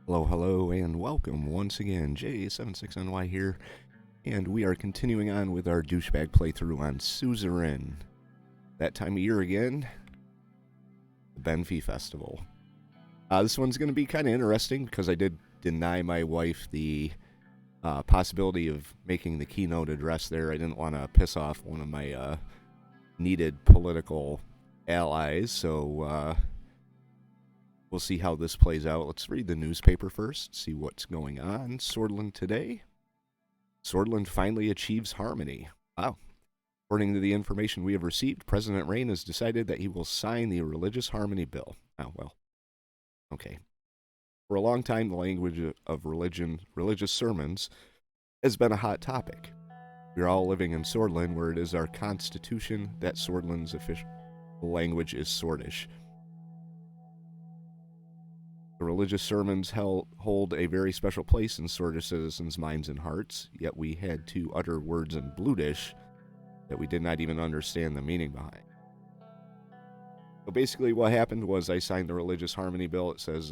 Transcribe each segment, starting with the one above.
Hello, hello, and welcome once again. J76NY here, and we are continuing on with our douchebag playthrough on Suzerain. That time of year again, the Benfi Festival. This one's going to be kind of interesting because I did deny my wife the possibility of making the keynote address there. I didn't want to piss off one of my needed political allies, so we'll see how this plays out. Let's read the newspaper first, see what's going on. Swordland today. Swordland finally achieves harmony. Wow. According to the information we have received, President Rayne has decided that he will sign the Religious Harmony Bill. Oh, well. Okay. For a long time, the language of religious sermons, has been a hot topic. We are all living in Swordland, where it is our constitution that Swordland's official language is Swordish. The religious sermons hold a very special place in Swordish citizens' minds and hearts, yet we had to utter words in Bluedish that we did not even understand the meaning behind. So basically what happened was I signed the Religious Harmony Bill. It says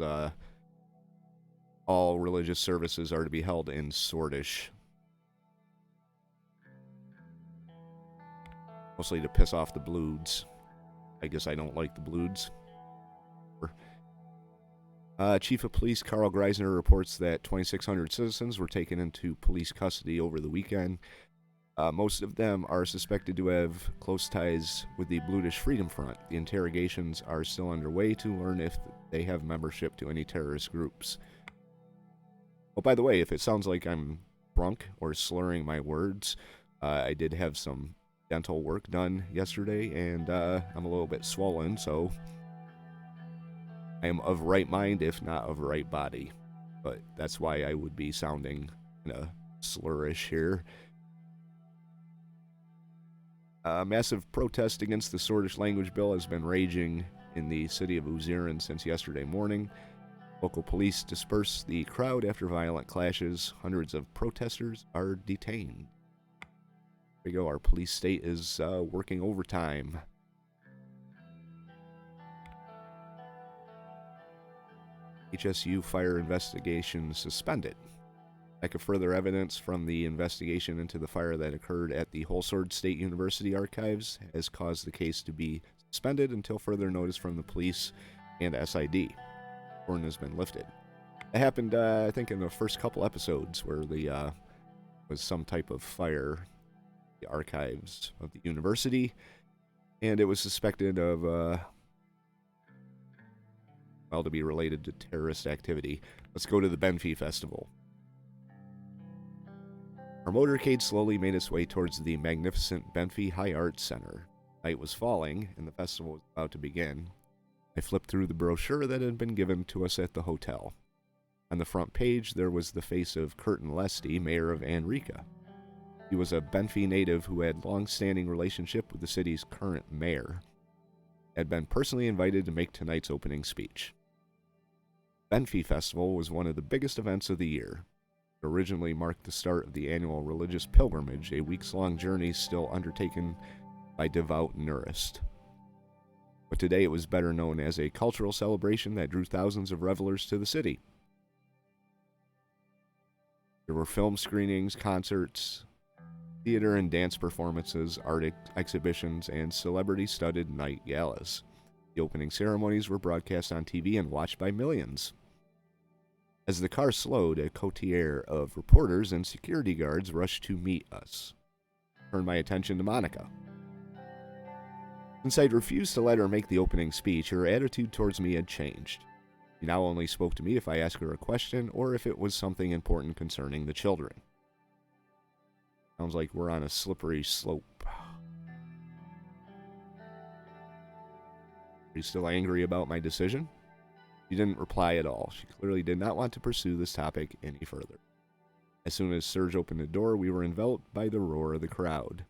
all religious services are to be held in Swordish. Mostly to piss off the Bloods. I guess I don't like the Bloods. Chief of Police Karl Greiser reports that 2,600 citizens were taken into police custody over the weekend. Most of them are suspected to have close ties with the Bluedish Freedom Front. The interrogations are still underway to learn if they have membership to any terrorist groups. Oh, by the way, if it sounds like I'm drunk or slurring my words, I did have some dental work done yesterday, and I'm a little bit swollen, so I am of right mind, if not of right body. But that's why I would be sounding slurish here. Massive protest against the Swordish language bill has been raging in the city of Suzerain since yesterday morning. Local police dispersed the crowd after violent clashes. Hundreds of protesters are detained. There we go, our police state is working overtime. HSU fire investigation suspended. Lack of further evidence from the investigation into the fire that occurred at the Holsword State University archives has caused the case to be suspended until further notice from the police and SID. Warrant has been lifted. It happened, I think, in the first couple episodes where the was some type of fire in the archives of the university, and it was suspected of to be related to terrorist activity. Let's go to the Benfi Festival. Our motorcade slowly made its way towards the magnificent Benfi High Arts Center. Night was falling, and the festival was about to begin. I flipped through the brochure that had been given to us at the hotel. On the front page, there was the face of Curtan Leste, mayor of Anrica. He was a Benfi native who had long-standing relationship with the city's current mayor. Had been personally invited to make tonight's opening speech. Benfi Festival was one of the biggest events of the year. It originally marked the start of the annual religious pilgrimage, a weeks-long journey still undertaken by devout Nurists. But today it was better known as a cultural celebration that drew thousands of revelers to the city. There were film screenings, concerts, theater and dance performances, art exhibitions, and celebrity-studded night galas. The opening ceremonies were broadcast on TV and watched by millions. As the car slowed, a coterie of reporters and security guards rushed to meet us. I turned my attention to Monica. Since I'd refused to let her make the opening speech, her attitude towards me had changed. She now only spoke to me if I asked her a question or if it was something important concerning the children. Sounds like we're on a slippery slope. Are you still angry about my decision? She didn't reply at all. She clearly did not want to pursue this topic any further. As soon as Serge opened the door, we were enveloped by the roar of the crowd.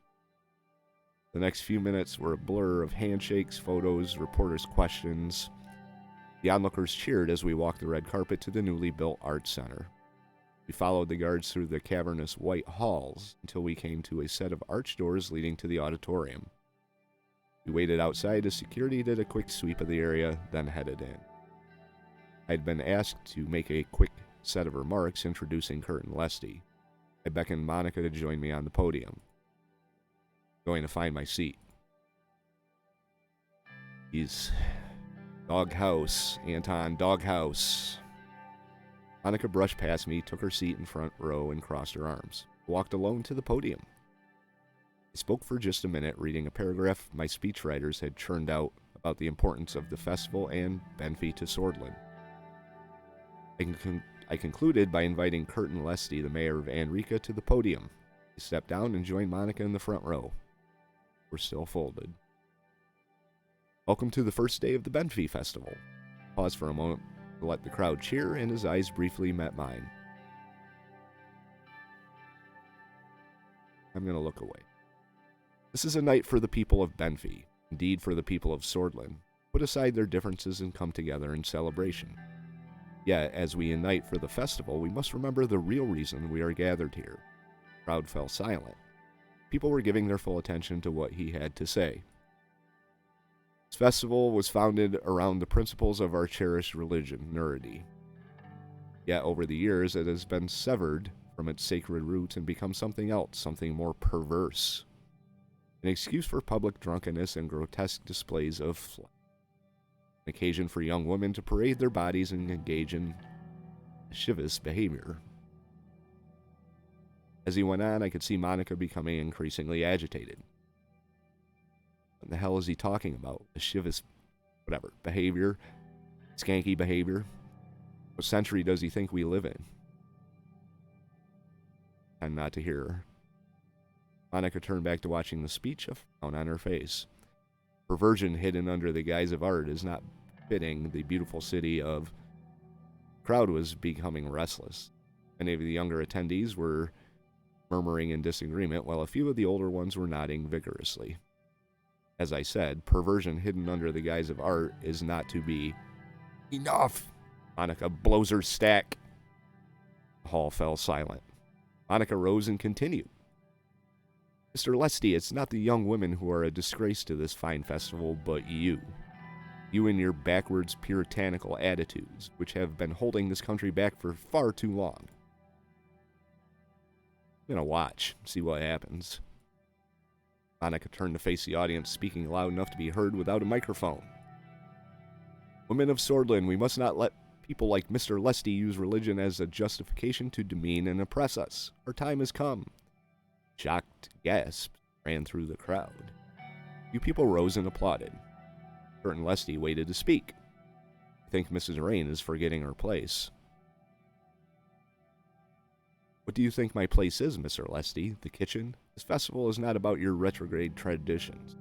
The next few minutes were a blur of handshakes, photos, reporters' questions. The onlookers cheered as we walked the red carpet to the newly built Arts Center. We followed the guards through the cavernous white halls until we came to a set of arch doors leading to the auditorium. We waited outside as security did a quick sweep of the area, then headed in. I'd been asked to make a quick set of remarks introducing Curtan Leste. I beckoned Monica to join me on the podium. Going to find my seat. He's doghouse, Anton, doghouse. Monica brushed past me, took her seat in front row, and crossed her arms. Walked alone to the podium. I spoke for just a minute, reading a paragraph my speechwriters had churned out about the importance of the festival and Benfi to Swordland. I concluded by inviting Curtan Leste, the mayor of Anrika, to the podium. He stepped down and joined Monica in the front row. We're still folded. Welcome to the first day of the Benfi Festival. Paused for a moment to let the crowd cheer, and his eyes briefly met mine. I'm going to look away. This is a night for the people of Benfi, indeed for the people of Swordland. Put aside their differences and come together in celebration. Yet, as we unite for the festival, we must remember the real reason we are gathered here. The crowd fell silent. People were giving their full attention to what he had to say. This festival was founded around the principles of our cherished religion, Nuridi. Yet over the years, it has been severed from its sacred roots and become something else, something more perverse. An excuse for public drunkenness and grotesque displays of flesh. An occasion for young women to parade their bodies and engage in lascivious behavior. As he went on, I could see Monica becoming increasingly agitated. What the hell is he talking about? Lascivious, whatever, behavior? Skanky behavior? What century does he think we live in? Time not to hear her. Monica turned back to watching the speech, a frown on her face. Perversion hidden under the guise of art is not fitting the beautiful city of... The crowd was becoming restless. Many of the younger attendees were murmuring in disagreement, while a few of the older ones were nodding vigorously. As I said, perversion hidden under the guise of art is not to be... Enough! Monica blows her stack. The hall fell silent. Monica rose and continued. Mr. Leste, it's not the young women who are a disgrace to this fine festival, but you. You and your backwards puritanical attitudes, which have been holding this country back for far too long. I'm gonna watch, see what happens. Monica turned to face the audience, speaking loud enough to be heard without a microphone. Women of Swordland, we must not let people like Mr. Leste use religion as a justification to demean and oppress us. Our time has come. Shocked gasps ran through the crowd. Few people rose and applauded. Curtan Leste waited to speak. I think Mrs. Rayne is forgetting her place. What do you think my place is, Mr. Leste? The kitchen? This festival is not about your retrograde traditions.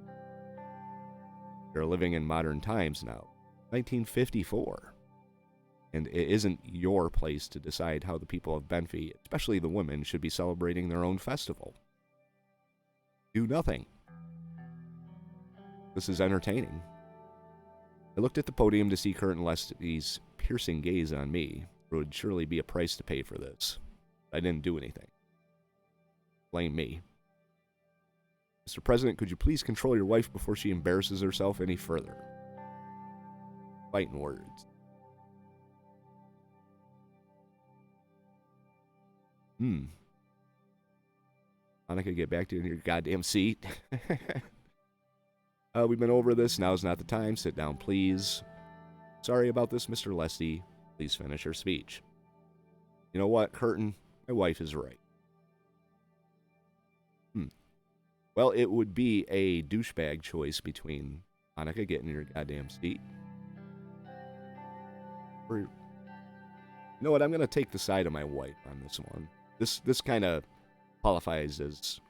You're living in modern times now. 1954. And it isn't your place to decide how the people of Benfi, especially the women, should be celebrating their own festival. Do nothing. This is entertaining. I looked at the podium to see Curtan Leste's piercing gaze on me. There would surely be a price to pay for this. I didn't do anything. Blame me. Mr. President, could you please control your wife before she embarrasses herself any further? Fighting words. Monica, get back to your goddamn seat. We've been over this. Now's not the time. Sit down, please. Sorry about this, Mr. Leste. Please finish your speech. You know what, Curtan? My wife is right. Well, it would be a douchebag choice between Monica getting your goddamn seat. Or, you know what? I'm going to take the side of my wife on this one. This kind of qualifies as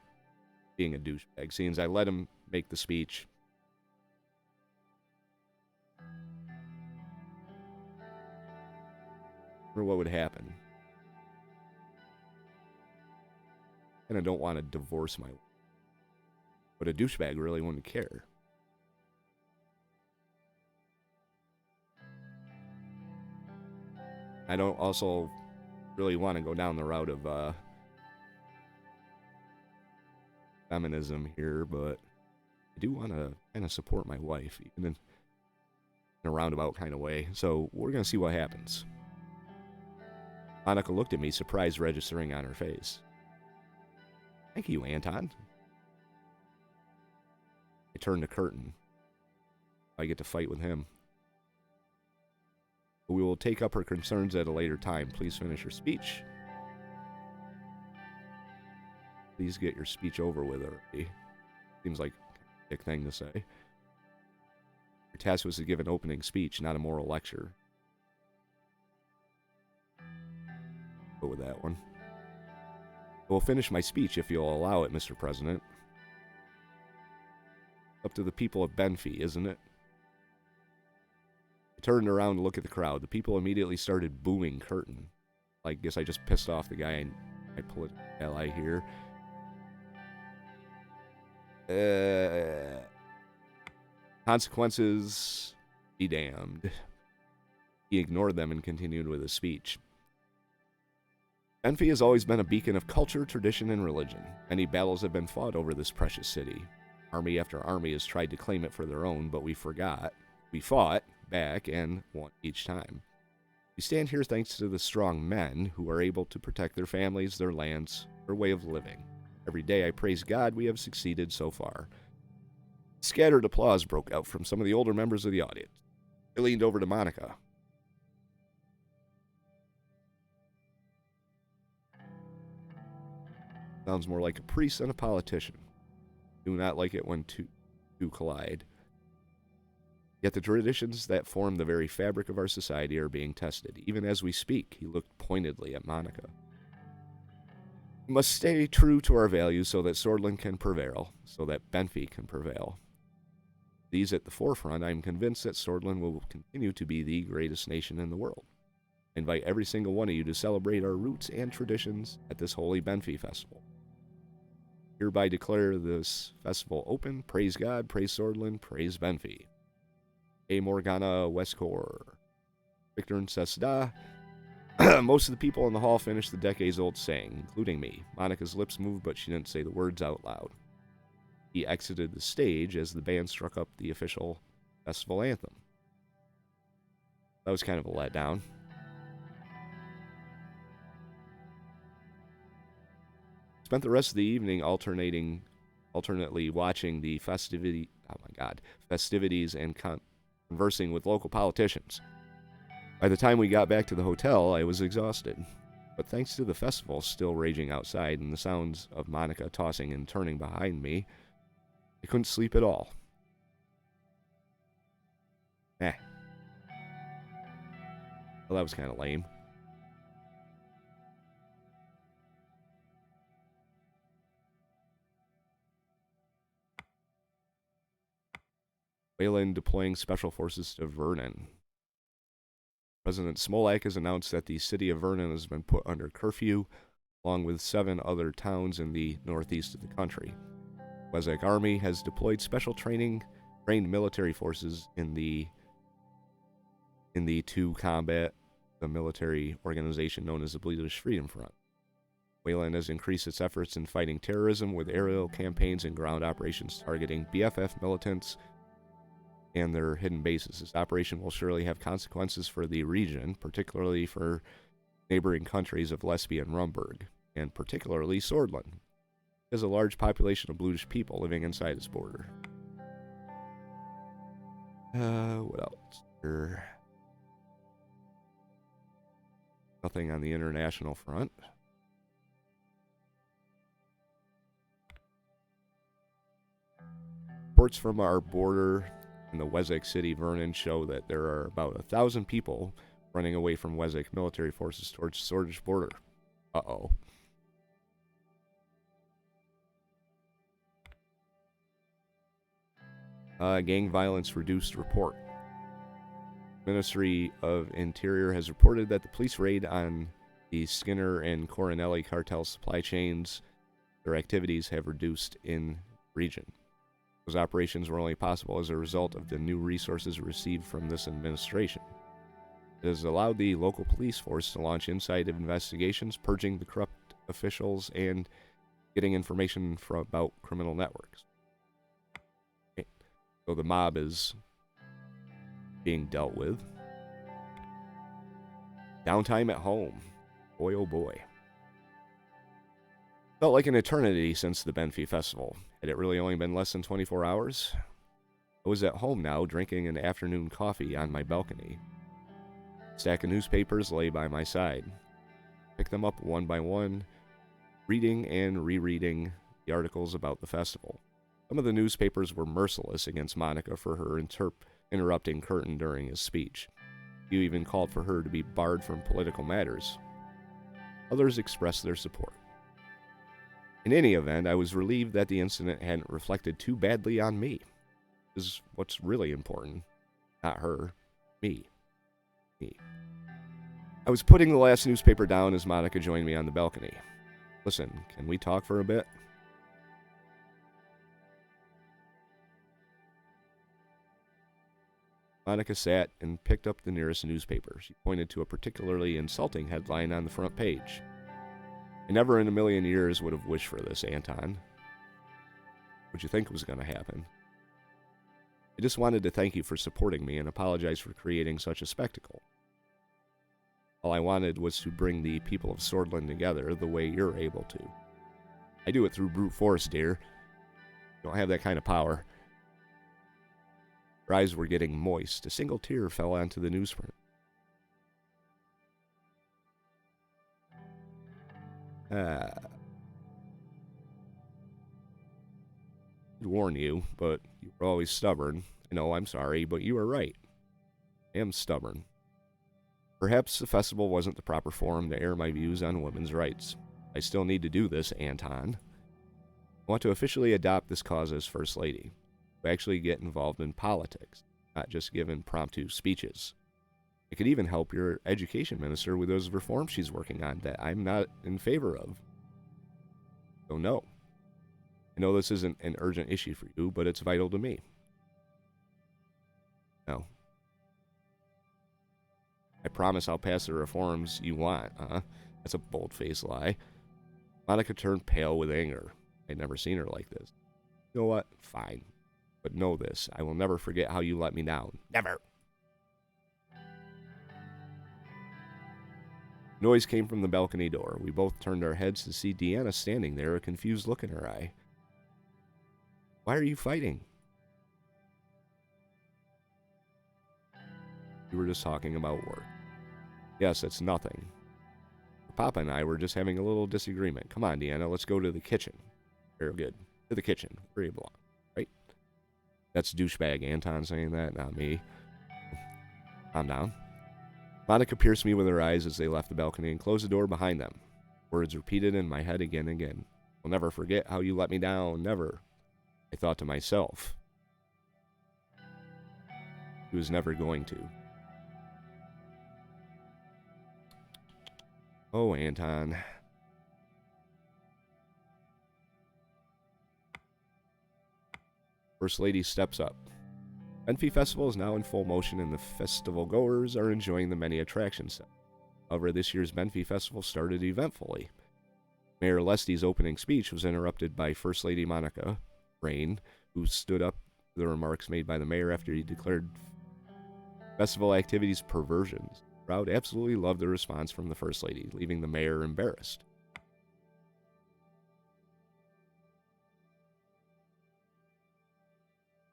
being a douchebag, seeing as I let him make the speech. Or what would happen? And I don't want to divorce my wife. But a douchebag really wouldn't care. I don't also really want to go down the route of feminism here, but I do want to kind of support my wife, even in a roundabout kind of way. So we're going to see what happens. Monica looked at me, surprise registering on her face. Thank you, Anton. I turned to Curtan. I get to fight with him. We will take up her concerns at a later time. Please finish your speech. Please get your speech over with already. Seems like a dick thing to say. Your task was to give an opening speech, not a moral lecture. Go with that one. I will finish my speech if you'll allow it, Mr. President. Up to the people of Benfi, isn't it? I turned around to look at the crowd. The people immediately started booing Curtan. I guess I just pissed off the guy and my political ally here. Consequences be damned. He ignored them and continued with his speech. Benfi has always been a beacon of culture, tradition, and religion. Many battles have been fought over this precious city. Army after army has tried to claim it for their own, but we forgot. We fought back and won each time. We stand here thanks to the strong men who are able to protect their families, their lands, their way of living. Every day I praise God we have succeeded so far. Scattered applause broke out from some of the older members of the audience. I leaned over to Monica. Sounds more like a priest than a politician. Do not like it when two collide. Yet the traditions that form the very fabric of our society are being tested. Even as we speak, he looked pointedly at Monica. We must stay true to our values so that Swordland can prevail, so that Benfi can prevail. These at the forefront, I am convinced that Swordland will continue to be the greatest nation in the world. I invite every single one of you to celebrate our roots and traditions at this holy Benfi Festival. Hereby declare this festival open. Praise God, praise Swordland, praise Benfi. A Morgana Westcor. Victor and Cesda. Most of the people in the hall finished the decades-old saying, including me. Monica's lips moved, but she didn't say the words out loud. He exited the stage as the band struck up the official festival anthem. That was kind of a letdown. Spent the rest of the evening alternately watching the festivities and conversing with local politicians. By the time we got back to the hotel, I was exhausted. But thanks to the festival still raging outside and the sounds of Monica tossing and turning behind me, I couldn't sleep at all. Well, that was kind of lame. Wayland deploying special forces to Vernon. President Smolak has announced that the city of Vernon has been put under curfew, along with 7 other towns in the northeast of the country. Wessex Army has deployed special trained military forces in the to combat the military organization known as the British Freedom Front. Wayland has increased its efforts in fighting terrorism with aerial campaigns and ground operations targeting BFF militants and their hidden bases. This operation will surely have consequences for the region, particularly for neighboring countries of Lesbia and Rumburg, and particularly Swordland. It has a large population of Bluish people living inside its border. What else? Nothing on the international front. Reports from our border in the Wessex city, Vernon, show that there are about 1,000 people running away from Wessex military forces towards the Swordish border. Uh-oh. Gang violence reduced report. Ministry of Interior has reported that the police raid on the Skinner and Coronelli cartel supply chains, their activities have reduced in region. Those operations were only possible as a result of the new resources received from this administration. It has allowed the local police force to launch inside investigations, purging the corrupt officials and getting information about criminal networks. Okay. So the mob is being dealt with. Downtime at home. Boy, oh boy. Felt like an eternity since the Benfi Festival. Had it really only been less than 24 hours? I was at home now, drinking an afternoon coffee on my balcony. A stack of newspapers lay by my side. Picked them up one by one, reading and rereading the articles about the festival. Some of the newspapers were merciless against Monica for her interrupting Curtan during his speech. You even called for her to be barred from political matters. Others expressed their support. In any event, I was relieved that the incident hadn't reflected too badly on me. This is what's really important. Not her. Me. I was putting the last newspaper down as Monica joined me on the balcony. Listen, can we talk for a bit? Monica sat and picked up the nearest newspaper. She pointed to a particularly insulting headline on the front page. I never in a million years would have wished for this, Anton. What'd you think was going to happen? I just wanted to thank you for supporting me and apologize for creating such a spectacle. All I wanted was to bring the people of Swordland together the way you're able to. I do it through brute force, dear. You don't have that kind of power. Her eyes were getting moist. A single tear fell onto the newsprint. I'd warn you, but you were always stubborn. I know, I'm sorry, but you were right. I am stubborn. Perhaps the festival wasn't the proper forum to air my views on women's rights. I still need to do this, Anton. I want to officially adopt this cause as First Lady. To actually get involved in politics, not just give impromptu speeches. I could even help your education minister with those reforms she's working on that I'm not in favor of. So no. I know this isn't an urgent issue for you, but it's vital to me. No. I promise I'll pass the reforms you want, huh? That's a bold-faced lie. Monica turned pale with anger. I'd never seen her like this. You know what? Fine. But know this, I will never forget how you let me down. Never! Noise came from the balcony door. We both turned our heads to see Deanna standing there, a confused look in her eye. Why are you fighting? We were just talking about work. Yes, it's nothing. Papa and I were just having a little disagreement. Come on, Deanna, let's go to the kitchen. Very good. To the kitchen, where you belong. Right? That's douchebag Anton saying that, not me. Calm down. Monica pierced me with her eyes as they left the balcony and closed the door behind them. Words repeated in my head again and again. I'll never forget how you let me down, never. I thought to myself. He was never going to. Oh, Anton. First Lady steps up. Benfi Festival is now in full motion and the festival goers are enjoying the many attractions. However, this year's Benfi Festival started eventfully. Mayor Leste's opening speech was interrupted by First Lady Monica, Rayne, who stood up to the remarks made by the mayor after he declared festival activities perversions. The crowd absolutely loved the response from the First Lady, leaving the mayor embarrassed.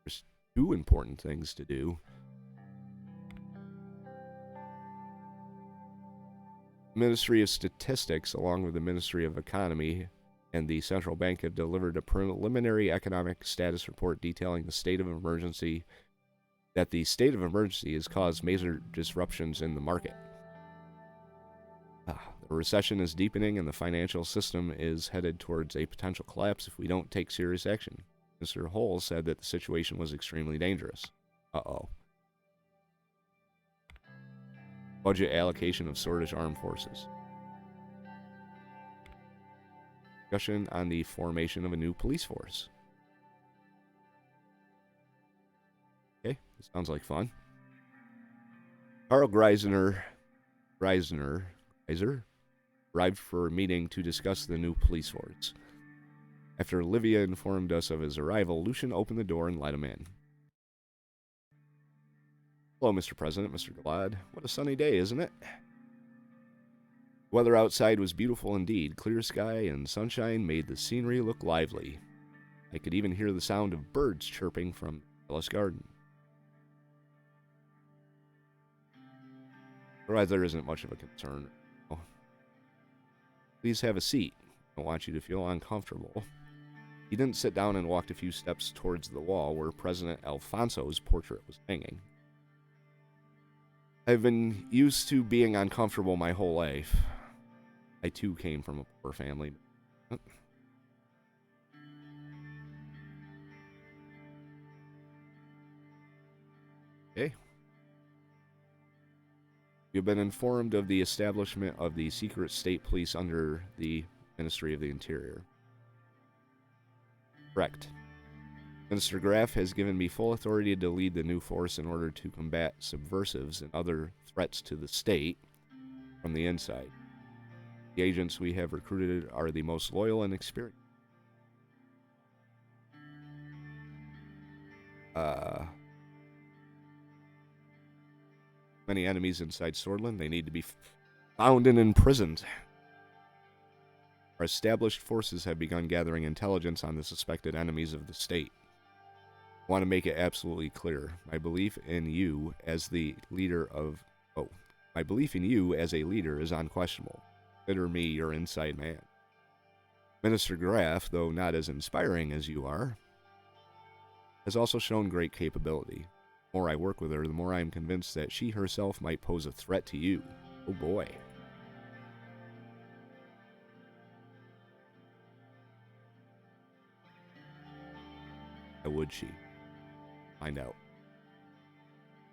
There's two important things to do. The Ministry of Statistics, along with the Ministry of Economy and the Central Bank, have delivered a preliminary economic status report detailing the state of emergency, that the state of emergency has caused major disruptions in the market. The recession is deepening and the financial system is headed towards a potential collapse if we don't take serious action. Mr. Hull said that the situation was extremely dangerous. Uh-oh. Budget allocation of Swedish Armed Forces. Discussion on the formation of a new police force. Okay, this sounds like fun. Karl Greiser arrived for a meeting to discuss the new police force. After Olivia informed us of his arrival, Lucian opened the door and let him in. Hello, Mr. President, Mr. Glad. What a sunny day, isn't it? Weather outside was beautiful indeed. Clear sky and sunshine made the scenery look lively. I could even hear the sound of birds chirping from the palace garden. Otherwise, there isn't much of a concern. Oh. Please have a seat. I don't want you to feel uncomfortable. He didn't sit down and walked a few steps towards the wall where President Alfonso's portrait was hanging. I've been used to being uncomfortable my whole life. I too came from a poor family. Okay. You've been informed of the establishment of the secret state police under the Ministry of the Interior. Correct. Minister Graf has given me full authority to lead the new force in order to combat subversives and other threats to the state from the inside. The agents we have recruited are the most loyal and experienced. Many enemies inside Swordland. They need to be found and imprisoned. Our established forces have begun gathering intelligence on the suspected enemies of the state. I want to make it absolutely clear. My belief in you as a leader is unquestionable. Consider me your inside man. Minister Graf, though not as inspiring as you are, has also shown great capability. The more I work with her, the more I am convinced that she herself might pose a threat to you. Oh boy. How would she? Find out.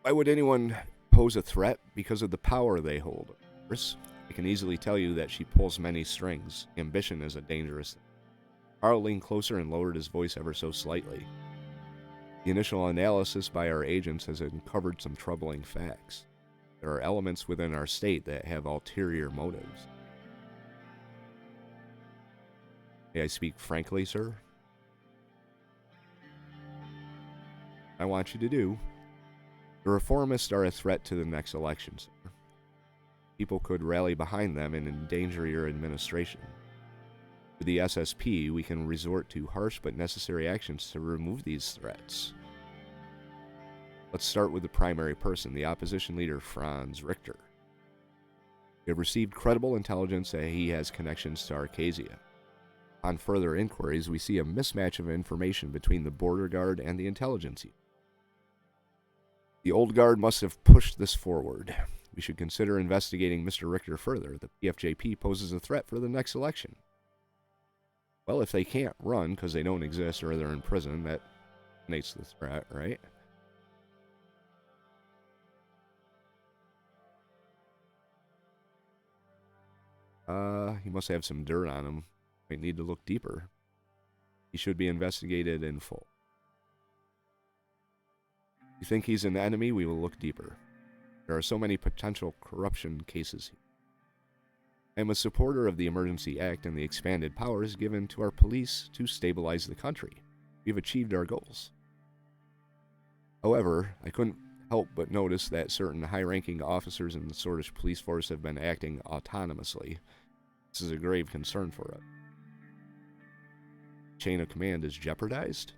Why would anyone pose a threat? Because of the power they hold. First, I can easily tell you that she pulls many strings. Ambition is a dangerous thing. Karl leaned closer and lowered his voice ever so slightly. The initial analysis by our agents has uncovered some troubling facts. There are elements within our state that have ulterior motives. May I speak frankly, sir? I want you to do. The reformists are a threat to the next election, sir. People could rally behind them and endanger your administration. With the SSP, we can resort to harsh but necessary actions to remove these threats. Let's start with the primary person, the opposition leader, Franz Richter. We have received credible intelligence that he has connections to Arcasia. On further inquiries, we see a mismatch of information between the border guard and the intelligence unit. The old guard must have pushed this forward. We should consider investigating Mr. Richter further. The PFJP poses a threat for the next election. Well, if they can't run because they don't exist or they're in prison, that makes the threat, right? He must have some dirt on him. We need to look deeper. He should be investigated in full. You think he's an enemy? We will look deeper. There are so many potential corruption cases here. I am a supporter of the Emergency Act and the expanded powers given to our police to stabilize the country. We've achieved our goals. However, I couldn't help but notice that certain high-ranking officers in the Swedish police force have been acting autonomously. This is a grave concern for us. Chain of command is jeopardized?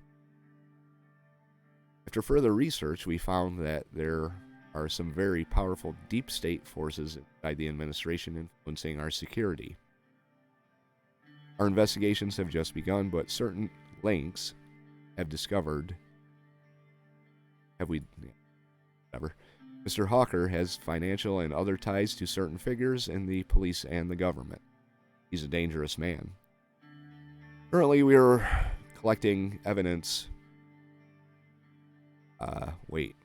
After further research, we found that there are some very powerful deep state forces inside the administration influencing our security. Our investigations have just begun, but certain links have discovered... Mr. Hawker has financial and other ties to certain figures in the police and the government. He's a dangerous man. Currently, we are collecting evidence... wait.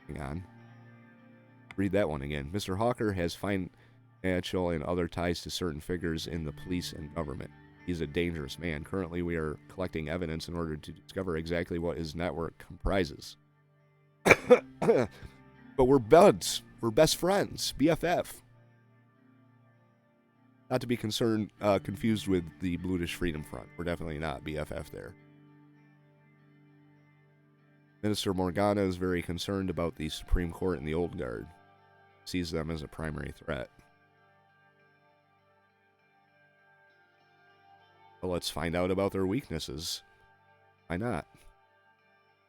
Hang on. Read that one again. Mr. Hawker has financial and other ties to certain figures in the police and government. He's a dangerous man. Currently, we are collecting evidence in order to discover exactly what his network comprises. But we're buds. We're best friends. BFF. Not to be confused with the British Freedom Front. We're definitely not BFF there. Minister Morgana is very concerned about the Supreme Court and the Old Guard. Sees them as a primary threat. Well, let's find out about their weaknesses. Why not?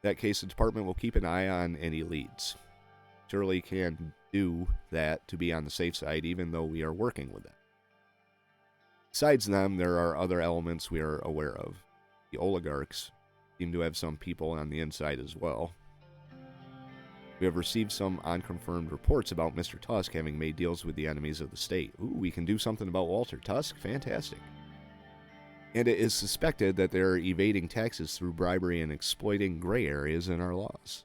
In that case, the department will keep an eye on any leads. Surely can do that to be on the safe side, even though we are working with them. Besides them, there are other elements we are aware of. The oligarchs seem to have some people on the inside as well. We have received some unconfirmed reports about Mr. Tusk having made deals with the enemies of the state. Ooh, we can do something about Walter Tusk? Fantastic. And it is suspected that they are evading taxes through bribery and exploiting gray areas in our laws.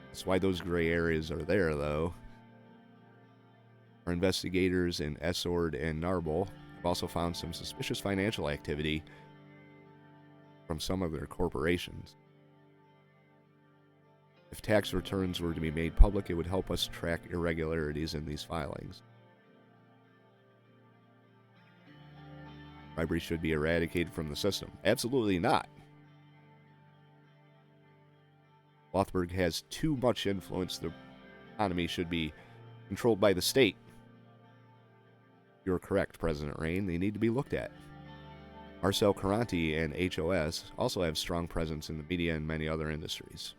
That's why those gray areas are there, though. Our investigators in Essord and Narble have also found some suspicious financial activity from some of their corporations. If tax returns were to be made public, it would help us track irregularities in these filings. Bribery should be eradicated from the system. Absolutely not. Lothburg has too much influence. The economy should be controlled by the state. You're correct, President Rayne. They need to be looked at. Marcel Caranti and HOS also have strong presence in the media and many other industries.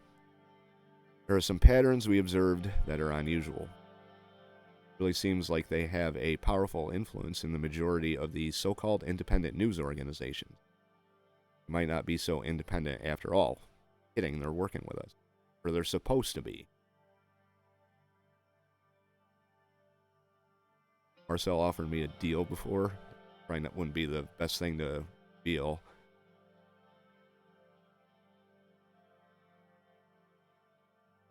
There are some patterns we observed that are unusual. It really seems like they have a powerful influence in the majority of the so-called independent news organizations. They might not be so independent after all. Kidding, they're working with us. Or they're supposed to be. Marcel offered me a deal before. Probably that wouldn't be the best thing to deal.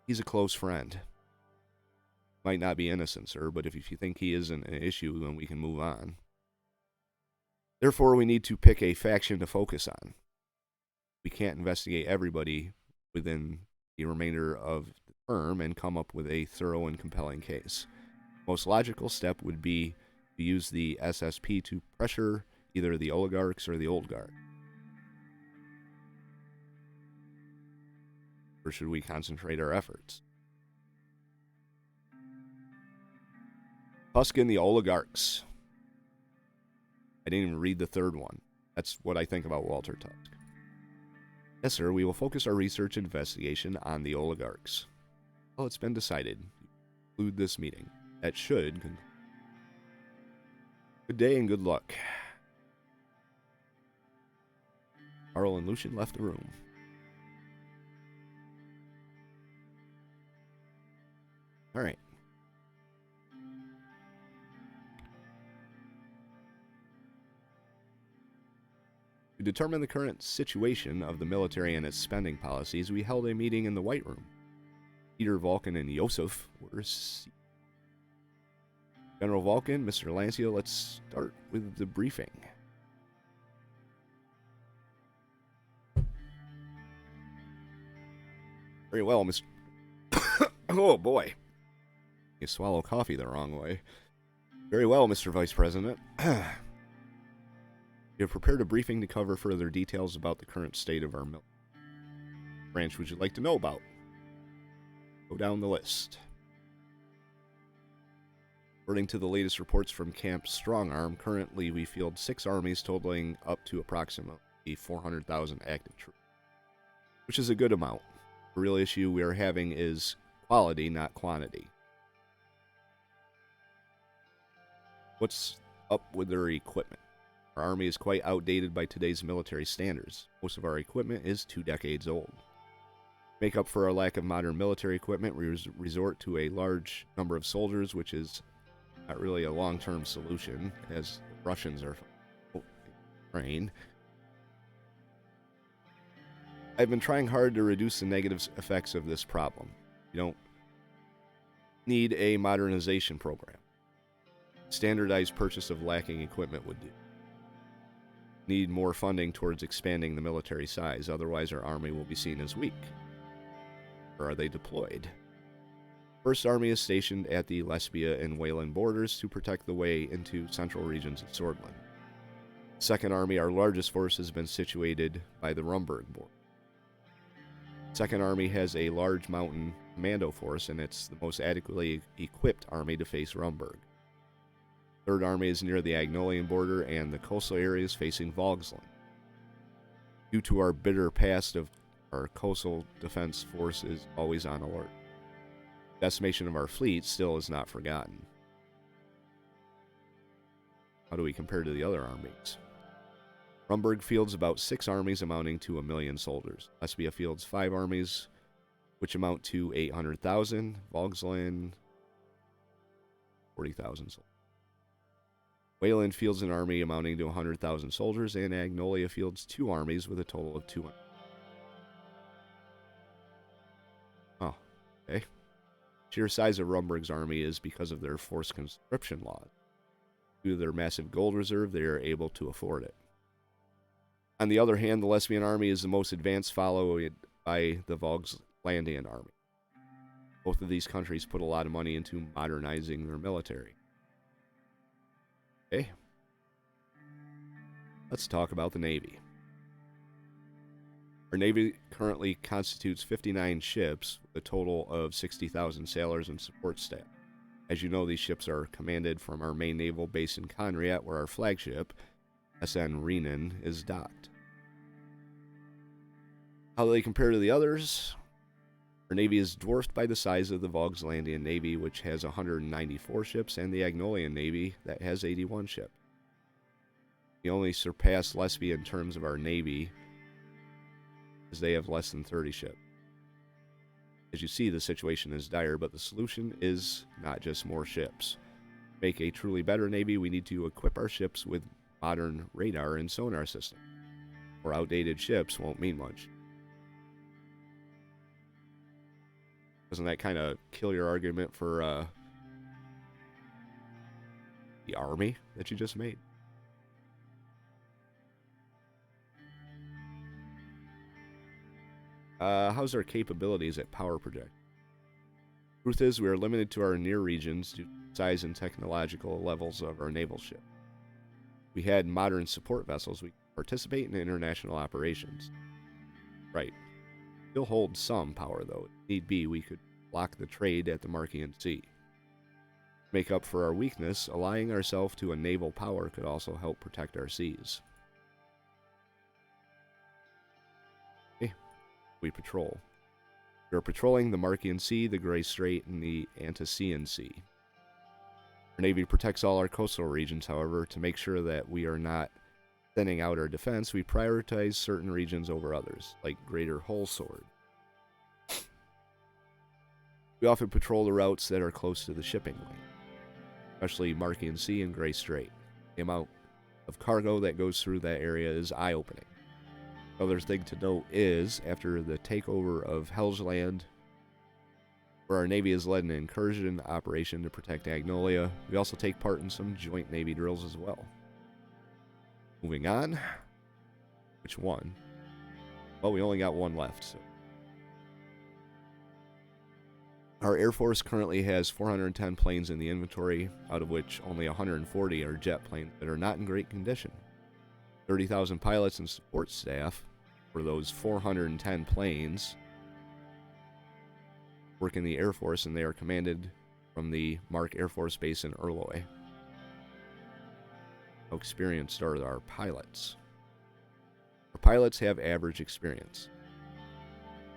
He's a close friend. Might not be innocent, sir, but if you think he isn't an issue, then we can move on. Therefore, we need to pick a faction to focus on. We can't investigate everybody within the remainder of the term and come up with a thorough and compelling case. Most logical step would be to use the SSP to pressure either the oligarchs or the old guard. Or should we concentrate our efforts? Tusk and the oligarchs. I didn't even read the third one. That's what I think about Walter Tusk. Yes, sir, we will focus our research and investigation on the oligarchs. Well, it's been decided. Conclude this meeting. That should conclude. Good day and good luck. Karl and Lucian left the room. All right. To determine the current situation of the military and its spending policies, we held a meeting in the White Room. Peter, Vulcan, and Yosef were seated. General Vulcan, Mr. Lancia, let's start with the briefing. Very well, Mr. Oh, boy. You swallow coffee the wrong way. Very well, Mr. Vice President. We have prepared a briefing to cover further details about the current state of our military. Which branch would you like to know about? Go down the list. According to the latest reports from Camp Strongarm, currently we field 6 armies totaling up to approximately 400,000 active troops, which is a good amount. The real issue we are having is quality, not quantity. What's up with their equipment? Our army is quite outdated by today's military standards. Most of our equipment is 2 decades old. To make up for our lack of modern military equipment, we resort to a large number of soldiers, which is not really a long-term solution, as the Russians are Rayne. I've been trying hard to reduce the negative effects of this problem. You don't need a modernization program. Standardized purchase of lacking equipment would do. Need more funding towards expanding the military size, otherwise our army will be seen as weak. Where are they deployed? First Army is stationed at the Lesbia and Wayland borders to protect the way into central regions of Swordland. Second Army, our largest force, has been situated by the Rumburg border. Second Army has a large mountain commando force, and it's the most adequately equipped army to face Rumburg. Third Army is near the Agnolian border and the coastal areas facing Volksland. Due to our bitter past of our coastal defense force is always on alert. Decimation of our fleet still is not forgotten. How do we compare to the other armies? Rumburg fields about 6 armies amounting to 1 million soldiers. Lesbia fields 5 armies, which amount to 800,000. Volksland, 40,000 soldiers. Wayland fields an army amounting to 100,000 soldiers, and Agnolia fields 2 armies with a total of 200. Oh, okay. Sheer size of Rumburg's army is because of their forced conscription laws. Due to their massive gold reserve, they are able to afford it. On the other hand, the Lesbian army is the most advanced, followed by the Volkslandian army. Both of these countries put a lot of money into modernizing their military. Okay. Let's talk about the Navy. Our Navy currently constitutes 59 ships with a total of 60,000 sailors and support staff. As you know, these ships are commanded from our main naval base in Conriat, where our flagship, SN Rayne, is docked. How do they compare to the others? Our Navy is dwarfed by the size of the Volkslandian Navy, which has 194 ships, and the Agnolian Navy, that has 81 ships. We only surpass Lesbia in terms of our Navy, as they have less than 30 ships. As you see, the situation is dire, but the solution is not just more ships. To make a truly better Navy, we need to equip our ships with modern radar and sonar systems, or outdated ships won't mean much. Doesn't that kind of kill your argument for the army that you just made? How's our capabilities at power project? Truth is, we are limited to our near regions due to the size and technological levels of our naval ship. If we had modern support vessels, we could participate in international operations. Right. Still hold some power, though. If need be, we could block the trade at the Markian Sea. To make up for our weakness, allying ourselves to a naval power could also help protect our seas. Okay. We patrol. We are patrolling the Markian Sea, the Grey Strait, and the Antacean Sea. Our Navy protects all our coastal regions, however. To make sure that we are not thinning out our defense, we prioritize certain regions over others, like Greater Holsword. We often patrol the routes that are close to the shipping lane, especially Markian Sea and Grey Strait. The amount of cargo that goes through that area is eye-opening. Another thing to note is, after the takeover of Helgeland, where our Navy has led an incursion operation to protect Agnolia, we also take part in some joint Navy drills as well. Moving on. Which one? Well, we only got one left. So. Our Air Force currently has 410 planes in the inventory, out of which only 140 are jet planes that are not in great condition. 30,000 pilots and support staff for those 410 planes work in the Air Force, and they are commanded from the Mark Air Force Base in Erloy. How experienced are our pilots? Our pilots have average experience.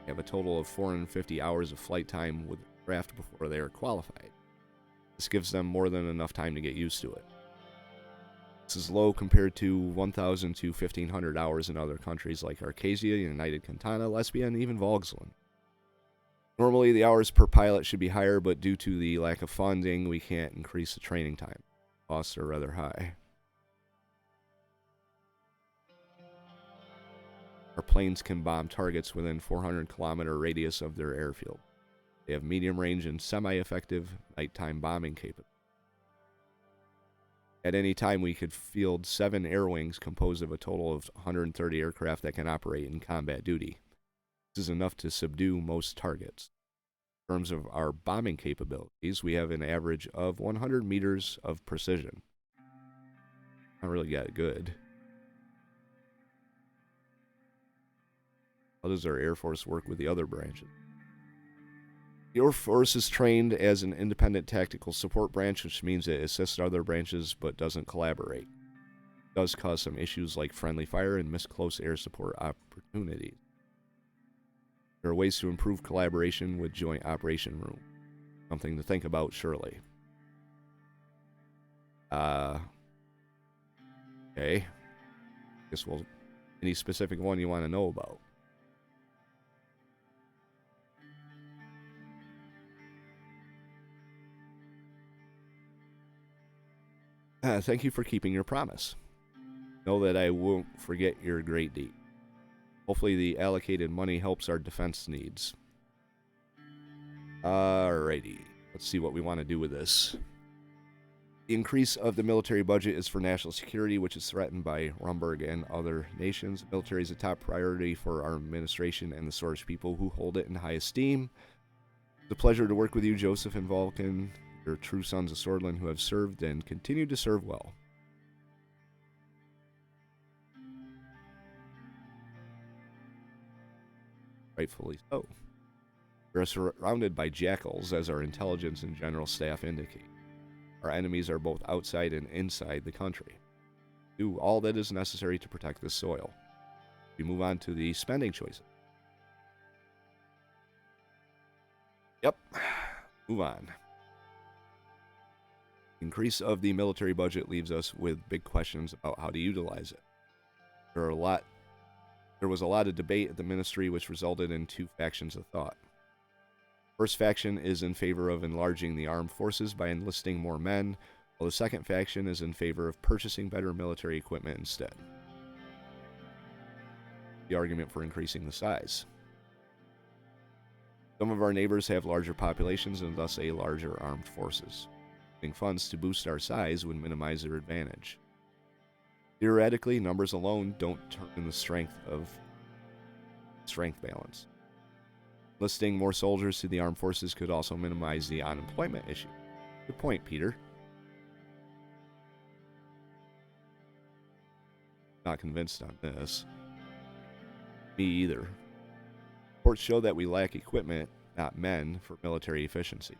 They have a total of 450 hours of flight time with the craft before they are qualified. This gives them more than enough time to get used to it. This is low compared to 1,000 to 1,500 hours in other countries like Arcasia, United Cantana, Lesbia, and even Volksland. Normally, the hours per pilot should be higher, but due to the lack of funding, we can't increase the training time. Costs are rather high. Our planes can bomb targets within 400-kilometer radius of their airfield. They have medium range and semi-effective nighttime bombing capability. At any time, we could field 7 air wings composed of a total of 130 aircraft that can operate in combat duty. This is enough to subdue most targets. In terms of our bombing capabilities, we have an average of 100 meters of precision. Not really that good. How does our Air Force work with the other branches? The Air Force is trained as an independent tactical support branch, which means it assists other branches but doesn't collaborate. It does cause some issues like friendly fire and missed close air support opportunities. There are ways to improve collaboration with Joint Operation Room. Something to think about, surely. Okay. Guess we'll... Any specific one you want to know about? Thank you for keeping your promise. Know that I won't forget your great deed. Hopefully the allocated money helps our defense needs. Alrighty. Let's see what we want to do with this. The increase of the military budget is for national security, which is threatened by Rumberg and other nations. The military is a top priority for our administration and the Swordfish people who hold it in high esteem. It's a pleasure to work with you, Joseph and Vulcan. You're true sons of Swordland who have served and continue to serve well. Rightfully so. We are surrounded by jackals, as our intelligence and general staff indicate. Our enemies are both outside and inside the country. Do all that is necessary to protect this soil. We move on to the spending choices. Yep. Move on. Increase of the military budget leaves us with big questions about how to utilize it. There was a lot of debate at the ministry, which resulted in two factions of thought. First faction is in favor of enlarging the armed forces by enlisting more men, while the second faction is in favor of purchasing better military equipment instead. The argument for increasing the size. Some of our neighbors have larger populations and thus a larger armed forces. Using funds to boost our size would minimize their advantage. Theoretically, numbers alone don't determine the strength balance. Listing more soldiers to the armed forces could also minimize the unemployment issue. Good point, Peter. Not convinced on this. Me either. Reports show that we lack equipment, not men, for military efficiency.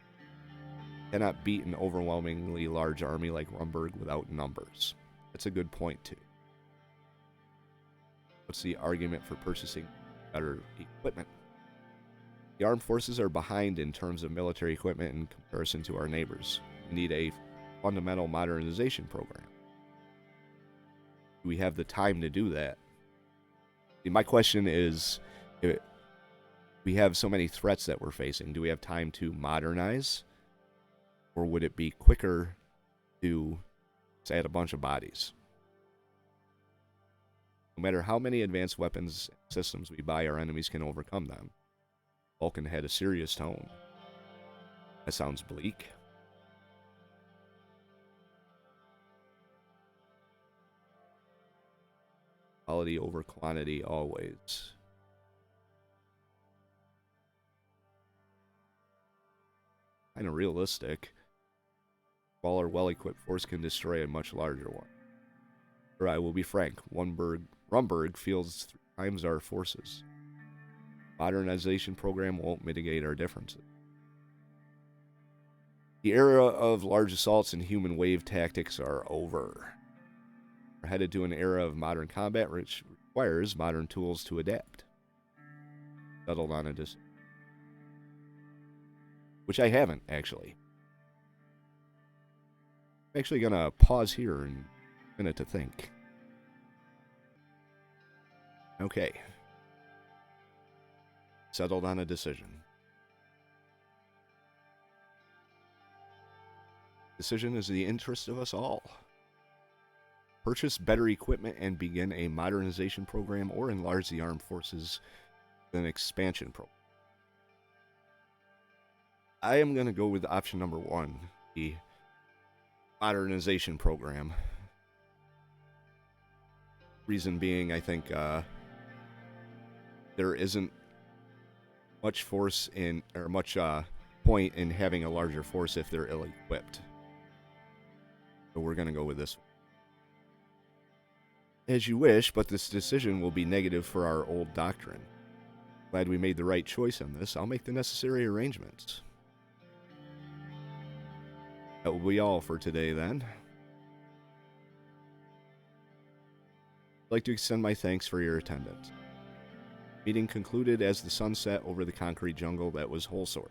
Cannot beat an overwhelmingly large army like Rumberg without numbers. That's a good point, too. What's the argument for purchasing better equipment? The armed forces are behind in terms of military equipment in comparison to our neighbors. We need a fundamental modernization program. Do we have the time to do that? My question is, we have so many threats that we're facing. Do we have time to modernize? Or would it be quicker to add a bunch of bodies? No matter how many advanced weapons systems we buy, our enemies can overcome them. Vulcan had a serious tone. That sounds bleak. Quality over quantity always. Kind of realistic. Smaller, well-equipped force can destroy a much larger one. Or I will be frank, Rumberg fields 3 times our forces. Modernization program won't mitigate our differences. The era of large assaults and human wave tactics are over. We're headed to an era of modern combat which requires modern tools to adapt. Settled on a decision. Which I haven't, actually. I'm actually going to pause here and a minute to think. Okay. Settled on a decision. Decision is the interest of us all. Purchase better equipment and begin a modernization program, or enlarge the armed forces with an expansion program. I am going to go with option number 1, the modernization program. Reason being, I think there isn't much force in, or much point in having a larger force if they're ill-equipped. So we're going to go with this one. As you wish, but this decision will be negative for our old doctrine. Glad we made the right choice on this. I'll make the necessary arrangements. That will be all for today, then. I'd like to extend my thanks for your attendance. Meeting concluded as the sun set over the concrete jungle that was Holsword.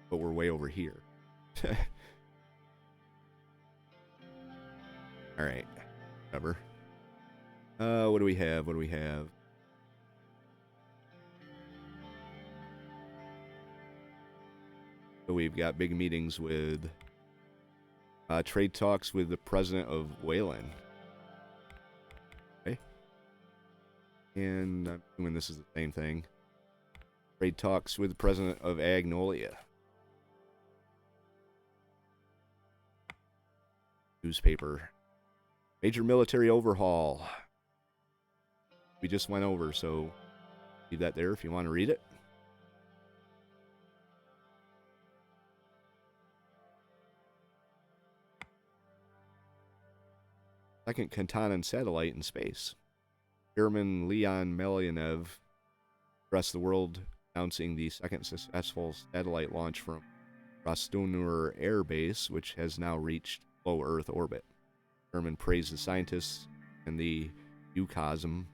But we're way over here. Alright. Whatever. What do we have? What do we have? So we've got big meetings with trade talks with the president of Wayland. Okay. And I'm assuming this is the same thing. Trade talks with the president of Agnolia. Newspaper. Major military overhaul. We just went over, so leave that there if you want to read it. Second Kantanan satellite in space. Chairman Leon Melyanev addressed the world announcing the second successful satellite launch from Rostonur Air Base, which has now reached low Earth orbit. Chairman praised the scientists and the UCOSM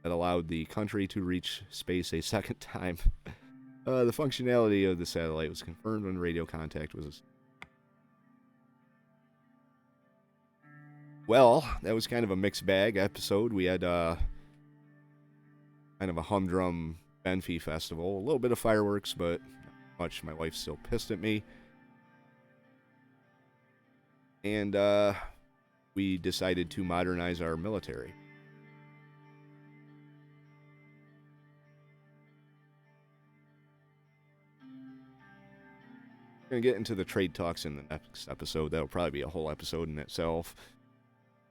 that allowed the country to reach space a second time. The functionality of the satellite was confirmed when radio contact was... Well, that was kind of a mixed bag episode. We had kind of a humdrum Benfi Festival. A little bit of fireworks, but not much. My wife's still pissed at me. And we decided to modernize our military. We're going to get into the trade talks in the next episode. That'll probably be a whole episode in itself.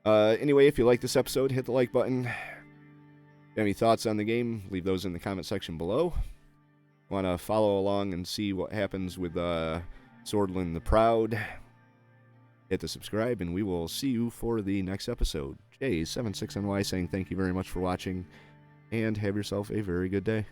Anyway, if you like this episode, hit the like button. If you have any thoughts on the game, leave those in the comment section below. Want to follow along and see what happens with Swordland the Proud? Hit the subscribe, and we will see you for the next episode. J76NY saying thank you very much for watching, and have yourself a very good day.